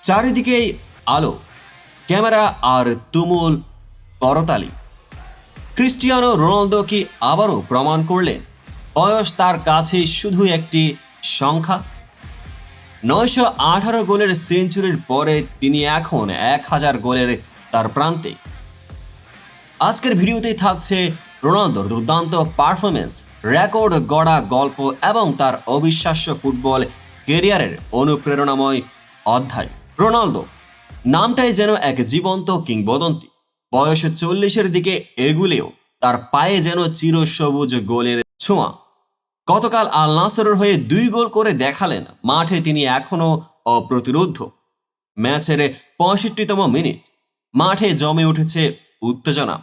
চারিদিকেই আলো, ক্যামেরা আর তুমুল করতালি। ক্রিস্টিয়ানো রোনালদো কি আবারও প্রমাণ করলেন বয়স তার কাছে শুধু একটি সংখ্যা? 918 গোলের সেঞ্চুরির পরে তিনি এখন 1000 গোলের তার প্রান্তে। আজকের ভিডিওতেই থাকছে রোনালদোর দুর্দান্ত পারফরমেন্স, রেকর্ড গড়া গল্প এবং তার অবিশ্বাস্য ফুটবল কেরিয়ারের অনুপ্রেরণাময় অধ্যায়। রোনালদো নামটাই যেন এক জীবন্ত কিংবদন্তি। বয়স 40-এর দিকে এগুলেও তার পায়ে যেন চিরসবুজ গোলের ছোঁয়া। গতকাল আল নাসরের হয়ে 2 গোল করে দেখালেন মাঠে তিনি এখনও অপ্রতিরোধ্য। ম্যাচের 65তম মিনিট, মাঠে জমে উঠেছে উত্তেজনা।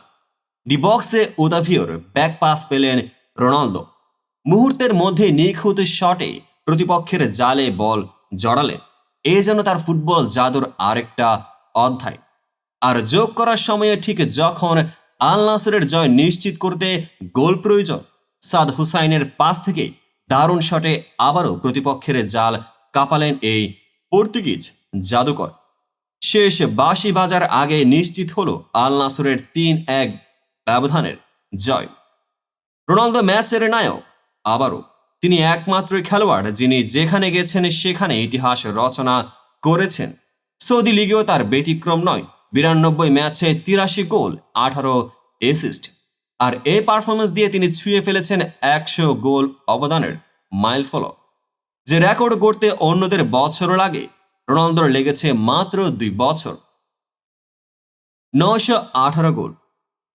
ডি বক্সে ওতাভিওর ব্যাক পাস পেলেন রোনালদো। মুহূর্তের মধ্যে নিখুঁত শটে প্রতিপক্ষের জালে বল জড়ালেন। এ যেন তার ফুটবল জাদুর আরেকটা অধ্যায়। আর যোগ করার সময়ে ঠিক যখন আল নাসরের জয় নিশ্চিত করতে গোল প্রয়োজন, সাদ হুসাইনের পাস থেকে দারুণ শটে আবারও প্রতিপক্ষের জাল কাঁপালেন এই পর্তুগিজ জাদুকর। শেষ বাঁশি বাজার আগে নিশ্চিত হলো আল নাসরের 3-1 ব্যবধানের জয়। রোনালদো ম্যাচের নায়ক আবারও। তিনি একমাত্র খেলোয়াড় যিনি যেখানে গেছেন সেখানে ইতিহাস রচনা করেছেন। সৌদি লিগেও তার ব্যতিক্রম নয়। 92 ম্যাচে 83 গোল, 18 অ্যাসিস্ট। আর এই পারফরমেন্স দিয়ে তিনি ছুঁয়ে ফেলেছেন 100 গোল অবদানের মাইলফলক। যে রেকর্ড গড়তে অন্যদের বছর লাগে, রোনালদোর লেগেছে মাত্র 2 বছর। 918 গোল।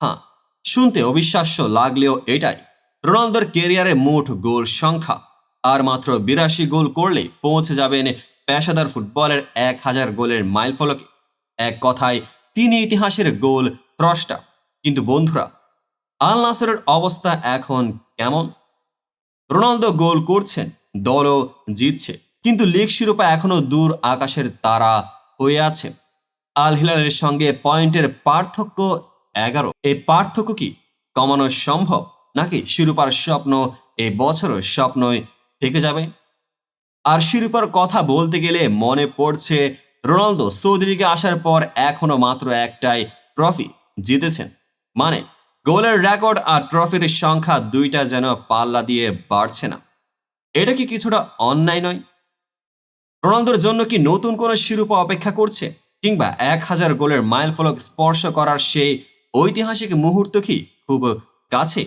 হ্যাঁ, শুনতে অবিশ্বাস্য লাগলেও এটাই রোনালদোর কেরিয়ারে মোট গোল সংখ্যা। আর মাত্র 82 গোল করলে পৌঁছে যাবেন পেশাদার ফুটবলের 1000 গোলের মাইলফলকে। এক কথায় তিনি ইতিহাসের গোল স্রষ্টা। কিন্তু বন্ধুরা, আল নাসরের অবস্থা এখন কেমন? রোনালদো গোল করছেন, দলও জিতছে, কিন্তু লিগ শিরোপা এখনো দূর আকাশের তারা হয়ে আছে। আল হিলালের সঙ্গে পয়েন্টের পার্থক্য 11। এই পার্থক্য কি কমানো সম্ভব, নাকি শিরোপার স্বপ্ন এই বছরও স্বপ্নই থেকে যাবে? আর শিরোপার কথা বলতে গেলে মনে পড়ছে রোনালদো সৌদি লিগে আসার পর এখনো মাত্র একটাই ট্রফি জিতেছেন। মানে গোলের রেকর্ড আর ট্রফির সংখ্যা দুইটা যেন পাল্লা দিয়ে বাড়ছে না। এটা কি কিছুটা অন্যায় নয়? রোনালদোর জন্য কি নতুন কোনো শিরোপা অপেক্ষা করছে, কিংবা 1000 গোলের মাইলফলক স্পর্শ করার সেই ঐতিহাসিক মুহূর্ত কি খুব কাছে?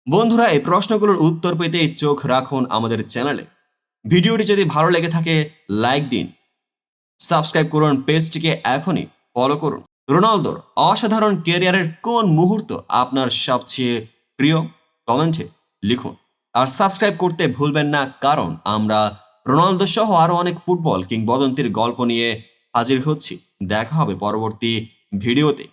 বন্ধুরা, এই প্রশ্নগুলোর উত্তর পেতে চোখ রাখুন আমাদের চ্যানেলে। ভিডিওটি যদি ভালো লেগে থাকে লাইক দিন, সাবস্ক্রাইব করুন, পেজটিকে এখনই ফলো করুন। রোনালদোর অসাধারণ ক্যারিয়ারের কোন মুহূর্ত আপনার সবচেয়ে প্রিয়? কমেন্টে লিখুন। আর সাবস্ক্রাইব করতে ভুলবেন না, কারণ আমরা রোনালদো সহ আরও অনেক ফুটবল কিংবদন্তির গল্প নিয়ে হাজির হচ্ছি। দেখা হবে পরবর্তী ভিডিওতে।